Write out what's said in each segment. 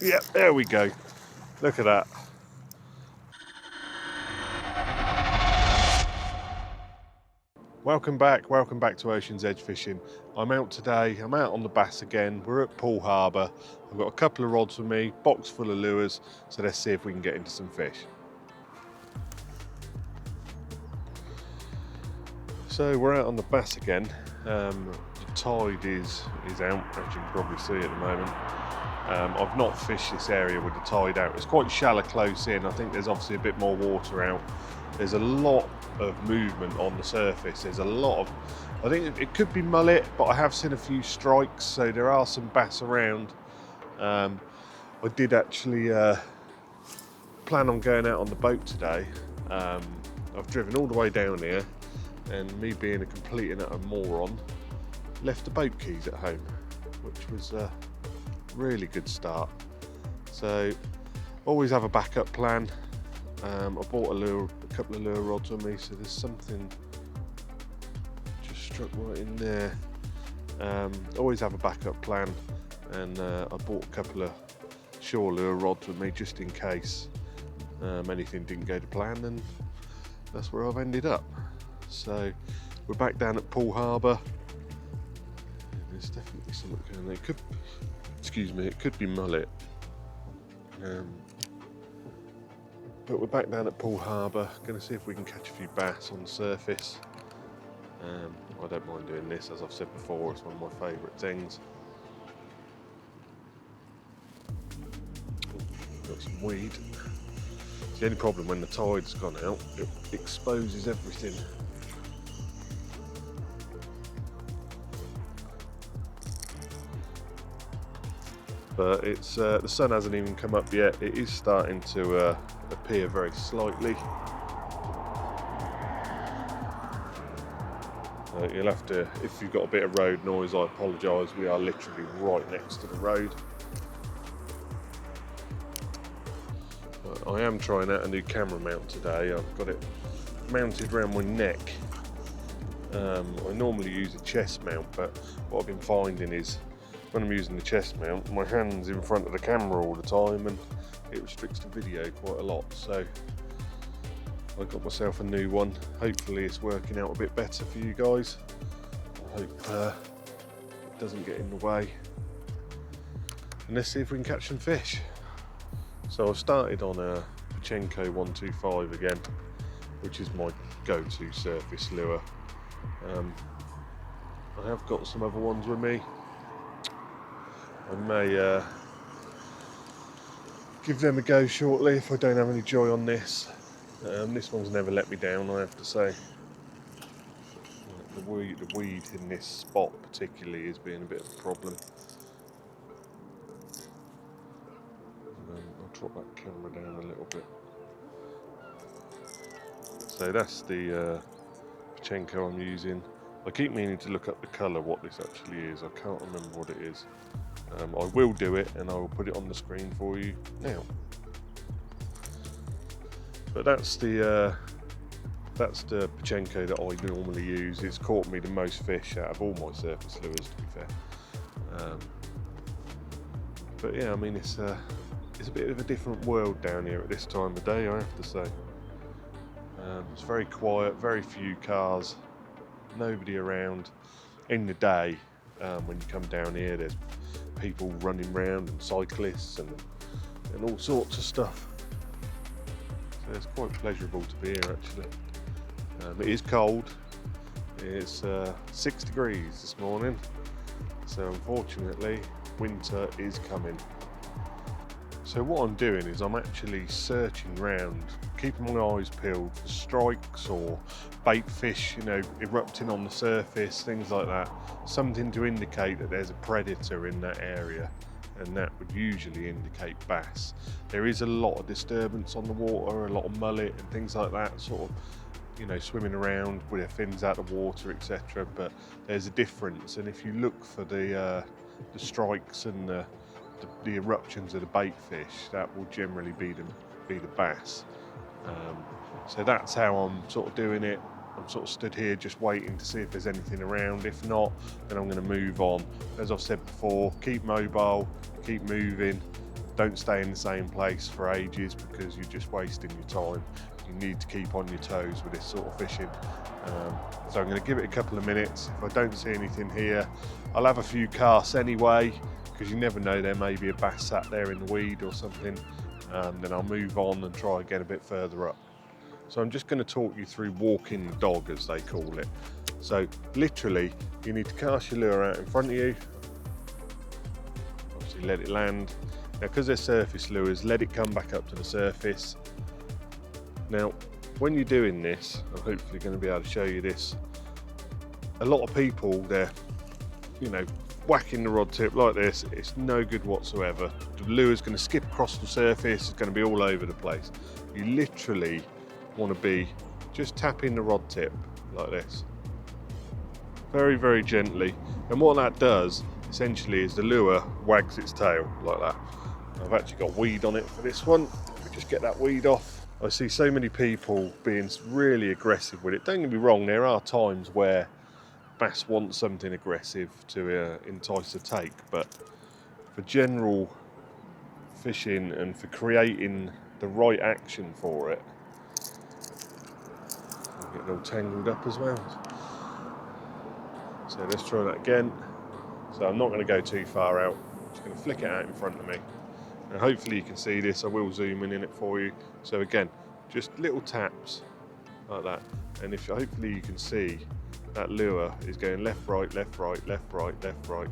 Yep, there we go. Look at that. Welcome back to Ocean's Edge Fishing. I'm out today, I'm out on the bass again. We're at Poole Harbour. I've got a couple of rods with me, box full of lures, so let's see if we can get into some fish. So we're out on the bass again. The tide is out, as you can probably see at the moment. I've not fished this area with the tide out. It's quite shallow close in. I think there's obviously a bit more water out. There's a lot of movement on the surface. There's a lot of, I think it could be mullet, but I have seen a few strikes, so there are some bass around. I did actually plan on going out on the boat today. I've driven all the way down here, and me being a complete and utter moron, left the boat keys at home, which was a really good start. So always have a backup plan. I bought a couple of lure rods with me, so there's something just struck right in there. Always have a backup plan, and I bought a couple of shore lure rods with me just in case anything didn't go to plan, and that's where I've ended up. So we're back down at Poole Harbour. There's definitely something going there. It could be mullet. But we're back down at Poole Harbour, going to see if we can catch a few bass on the surface. I don't mind doing this, as I've said before, it's one of my favourite things. Got some weed. It's the only problem when the tide's gone out, it exposes everything. But it's the sun hasn't even come up yet. It is starting to appear very slightly. You'll have to, if you've got a bit of road noise, I apologise. We are literally right next to the road. But I am trying out a new camera mount today. I've got it mounted around my neck. I normally use a chest mount, but what I've been finding is when I'm using the chest mount, my hand's in front of the camera all the time, and it restricts the video quite a lot. So I got myself a new one. Hopefully it's working out a bit better for you guys. I hope it doesn't get in the way. And let's see if we can catch some fish. So I've started on a Pachenko 125 again, which is my go-to surface lure. I have got some other ones with me. I may give them a go shortly if I don't have any joy on this. This one's never let me down, I have to say. The weed in this spot particularly is being a bit of a problem. I'll drop that camera down a little bit. So that's the Pachenko I'm using. I keep meaning to look up the colour, what this actually is. I can't remember what it is. I will do it, and I will put it on the screen for you now. But that's the Pachenko that I normally use. It's caught me the most fish out of all my surface lures, to be fair. But yeah, I mean, it's a bit of a different world down here at this time of day, I have to say. It's very quiet, very few cars, nobody around. In the day, when you come down here, there's people running around and cyclists and all sorts of stuff. So it's quite pleasurable to be here, actually. It is cold. It's 6 degrees this morning, so unfortunately winter is coming. So what I'm doing is I'm actually searching around, keeping my eyes peeled for strikes or bait fish, erupting on the surface, things like that. Something to indicate that there's a predator in that area, and that would usually indicate bass. There is a lot of disturbance on the water, a lot of mullet and things like that, sort of, swimming around with their fins out of water, etc. But there's a difference, and if you look for the strikes and the eruptions of the bait fish, that will generally be the bass. So that's how I'm sort of doing it. I'm sort of stood here just waiting to see if there's anything around. If not, then I'm going to move on. As I've said before, keep mobile, keep moving. Don't stay in the same place for ages because you're just wasting your time. You need to keep on your toes with this sort of fishing. So I'm going to give it a couple of minutes. If I don't see anything here, I'll have a few casts anyway, because you never know, there may be a bass sat there in the weed or something. Then I'll move on and try again a bit further up. So I'm just going to talk you through walking the dog, as they call it. So literally, you need to cast your lure out in front of you. Obviously let it land. Now, because they're surface lures, let it come back up to the surface. Now, when you're doing this, I'm hopefully going to be able to show you this. A lot of people, they're, whacking the rod tip like this. It's no good whatsoever. The lure's going to skip across the surface. It's going to be all over the place. You literally want to be just tapping the rod tip like this. Very, very gently. And what that does, essentially, is the lure wags its tail like that. I've actually got weed on it for this one. If we just get that weed off. I see so many people being really aggressive with it. Don't get me wrong, there are times where bass want something aggressive to entice a take, but for general fishing and for creating the right action for it, I'm getting all tangled up as well. So let's try that again. So I'm not going to go too far out. I'm just going to flick it out in front of me. And hopefully you can see this. I will zoom in it for you. So again, just little taps like that. And hopefully you can see that lure is going left, right, left, right, left, right, left, right.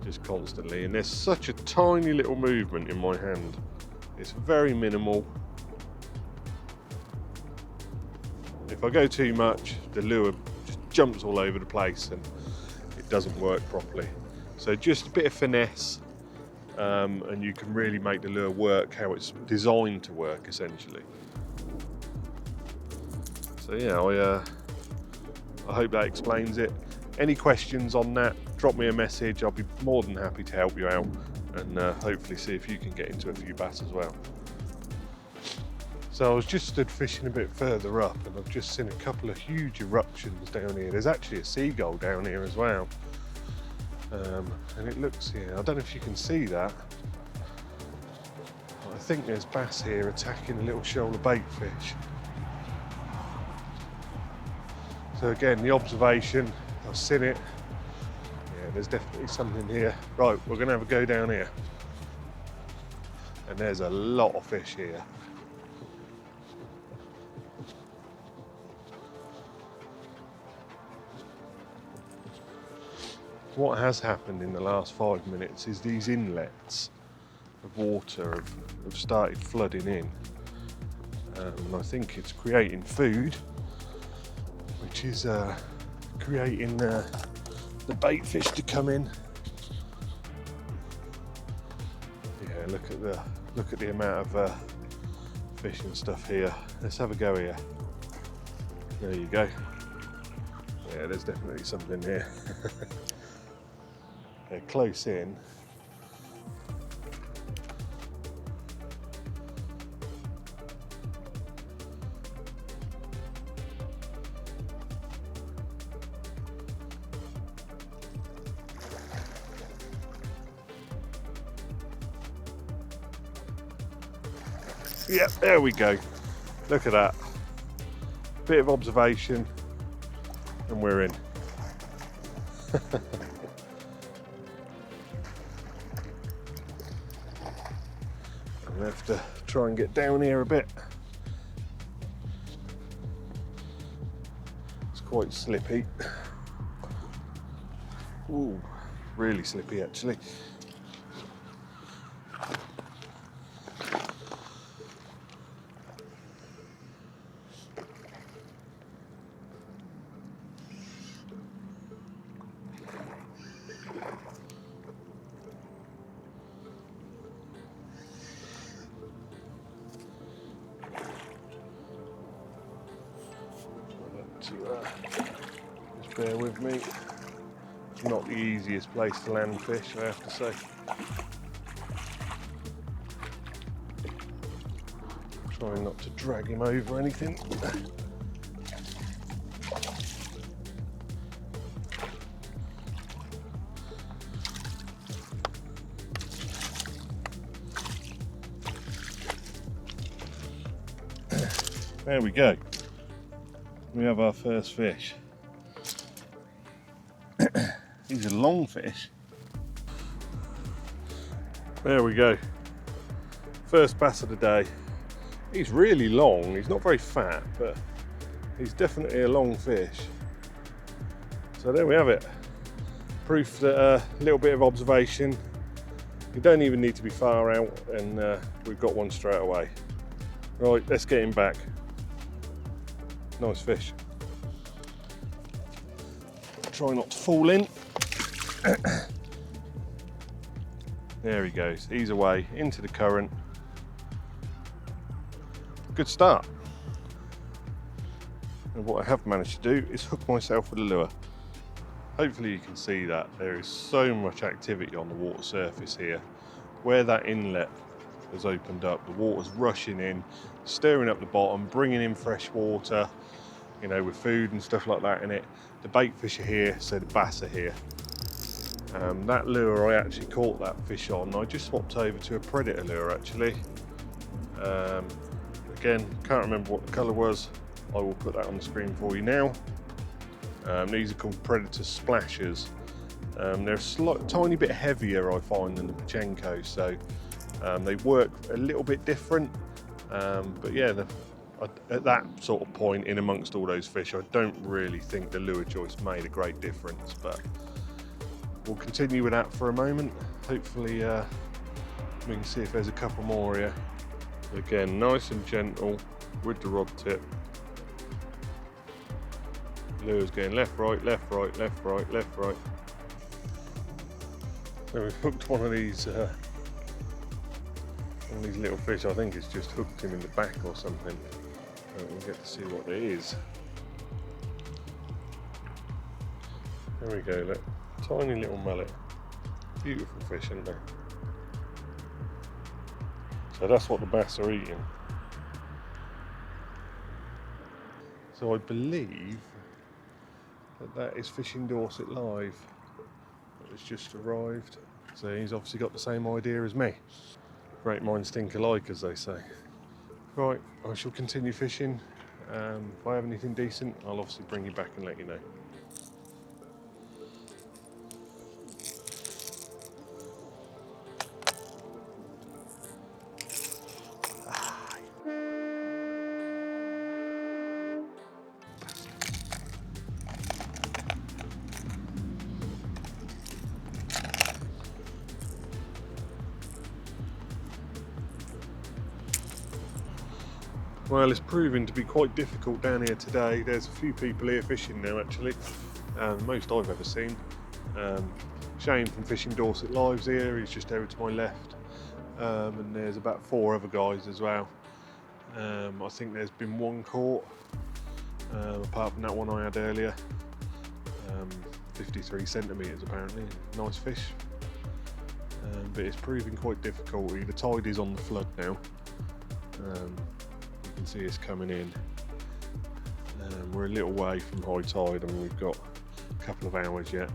Just constantly. And there's such a tiny little movement in my hand. It's very minimal. If I go too much, the lure just jumps all over the place and it doesn't work properly. So just a bit of finesse. And you can really make the lure work how it's designed to work, essentially. So yeah, I hope that explains it. Any questions on that, drop me a message. I'll be more than happy to help you out and hopefully see if you can get into a few bass as well. So I was just stood fishing a bit further up and I've just seen a couple of huge eruptions down here. There's actually a seagull down here as well. And it looks here, I don't know if you can see that. I think there's bass here attacking a little shoal of bait fish. So again, the observation, I've seen it. Yeah, there's definitely something here. Right, we're going to have a go down here. And there's a lot of fish here. What has happened in the last 5 minutes is these inlets of water have started flooding in. And I think it's creating food, which is creating the bait fish to come in. Yeah, look at the amount of fish and stuff here. Let's have a go here. There you go. Yeah, there's definitely something here. They're close in. Yep, there we go. Look at that. Bit of observation and we're in. I have to try and get down here a bit. It's quite slippy. Ooh, really slippy actually. Just bear with me. It's not the easiest place to land fish, I have to say. Trying not to drag him over anything. There we go. We have our first fish. He's a long fish. There we go. First bass of the day. He's really long. He's not very fat, but he's definitely a long fish. So there we have it. Proof that a little bit of observation. You don't even need to be far out, and we've got one straight away. Right, let's get him back. Nice fish. Try not to fall in. There he goes. He's away into the current. Good start. And what I have managed to do is hook myself with a lure. Hopefully you can see that there is so much activity on the water surface here. Where that inlet has opened up, the water's rushing in, stirring up the bottom, bringing in fresh water, you know, with food and stuff like that in it. The bait fish are here, so the bass are here. That lure I actually caught that fish on. I just swapped over to a predator lure actually. Again, can't remember what the colour was. I will put that on the screen for you now. These are called Predator Splashers. They're a tiny bit heavier, I find, than the Pachenko, so they work a little bit different. But yeah, at that sort of point in amongst all those fish, I don't really think the lure choice made a great difference, but we'll continue with that for a moment. Hopefully we can see if there's a couple more here. Again, nice and gentle with the rod tip. Lure's going left, right, left, right, left, right, left, right. So we've hooked one of these little fish. I think it's just hooked him in the back or something. We'll get to see what it is. There we go, look. Tiny little mullet. Beautiful fish, isn't they? So that's what the bass are eating. So I believe that is Fishing Dorset Live. It's just arrived. So he's obviously got the same idea as me. Great minds think alike, as they say. Right, I shall continue fishing. If I have anything decent, I'll obviously bring you back and let you know. Well, it's proving to be quite difficult down here today. There's a few people here fishing now actually, most I've ever seen. Shane from Fishing Dorset Live's here, he's just over to my left, and there's about 4 other guys as well. I think there's been one caught, apart from that one I had earlier. 53 centimetres apparently, nice fish. But it's proving quite difficult. The tide is on the flood now. You can see it's coming in. We're a little way from high tide and we've got a couple of hours yet.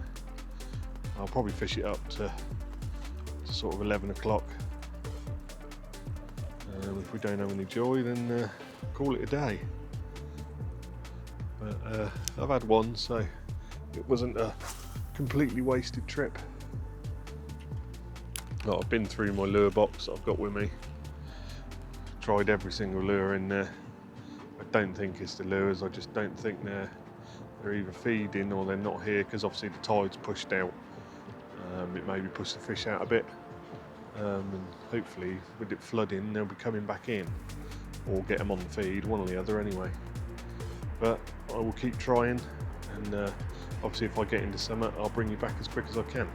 I'll probably fish it up to sort of 11 o'clock. If we don't have any joy, then call it a day. But I've had one, so it wasn't a completely wasted trip. I've been through my lure box that I've got with me. Tried every single lure in there. I don't think it's the lures, I just don't think they're either feeding or they're not here, because obviously the tide's pushed out. It maybe pushed the fish out a bit, and hopefully with it flooding they'll be coming back in, or get them on the feed, one or the other anyway. But I will keep trying, and obviously if I get into summer I'll bring you back as quick as I can.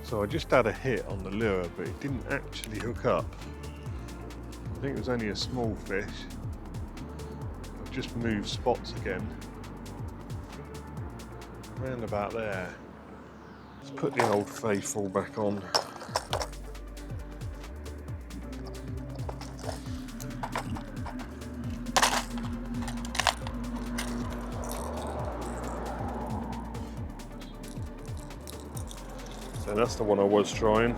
So I just had a hit on the lure, but it didn't actually hook up. I think it was only a small fish. I've just moved spots again. Around about there. Let's put the old faithful back on. So that's the one I was trying.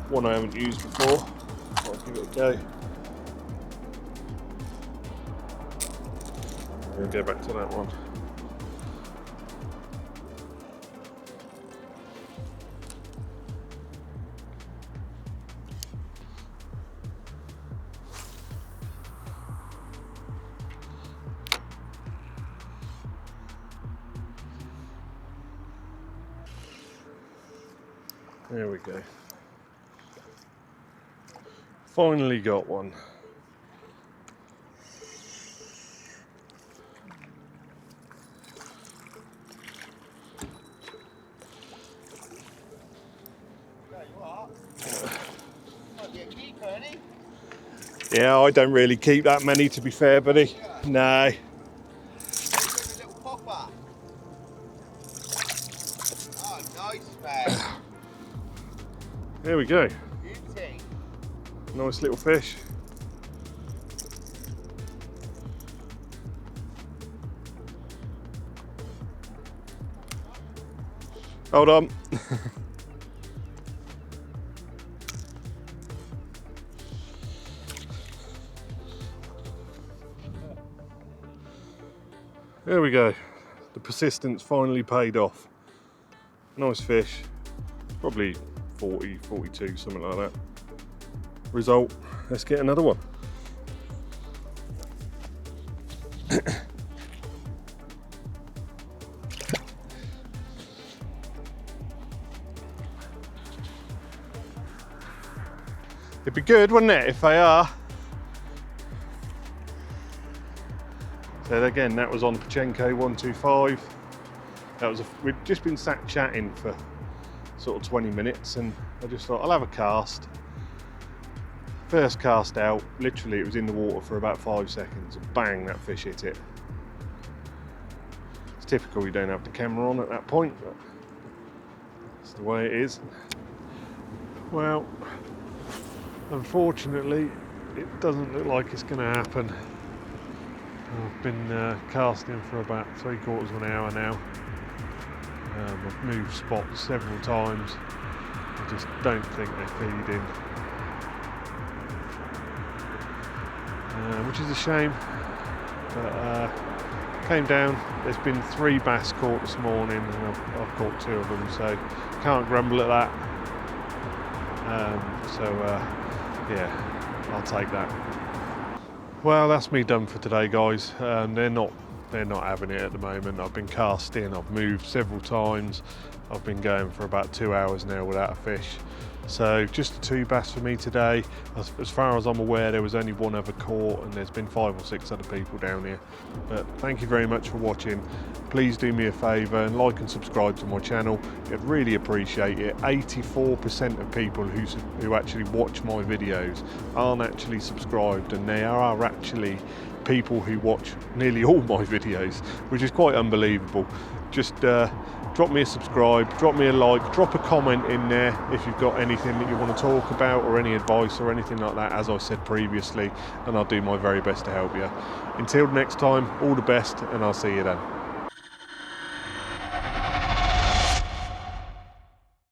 One I haven't used before. I'll give it a go. We'll go back to that one. There we go. Finally got one. Yeah, I don't really keep that many, to be fair, buddy. No. There we go. Nice little fish. Hold on. There we go. The persistence finally paid off. Nice fish. Probably 40, 42, something like that. Result, let's get another one. It'd be good, wouldn't it, if they are? So again, that was on Pachenko 125. That was we'd just been sat chatting for sort of 20 minutes, and I just thought I'll have a cast. First cast out, literally it was in the water for about 5 seconds, and bang, that fish hit it. It's typical you don't have the camera on at that point, but that's the way it is. Well, unfortunately, it doesn't look like it's going to happen. I've been casting for about 3/4 of an hour now. I've moved spots several times. I just don't think they're feeding, which is a shame. But came down. There's been 3 bass caught this morning, and I've caught 2 of them, so can't grumble at that. Yeah, I'll take that. Well, that's me done for today, guys. They're not having it at the moment. I've been casting, I've moved several times. I've been going for about 2 hours now without a fish. So just the 2 bass for me today. As far as I'm aware, there was only 1 other caught, and there's been 5 or 6 other people down here. But thank you very much for watching. Please do me a favour and like and subscribe to my channel. I'd really appreciate it. 84% of people who actually watch my videos aren't actually subscribed, and there are actually people who watch nearly all my videos, which is quite unbelievable. Just drop me a subscribe, drop me a like, drop a comment in there if you've got anything that you want to talk about or any advice or anything like that, as I said previously, and I'll do my very best to help you. Until next time, all the best, and I'll see you then.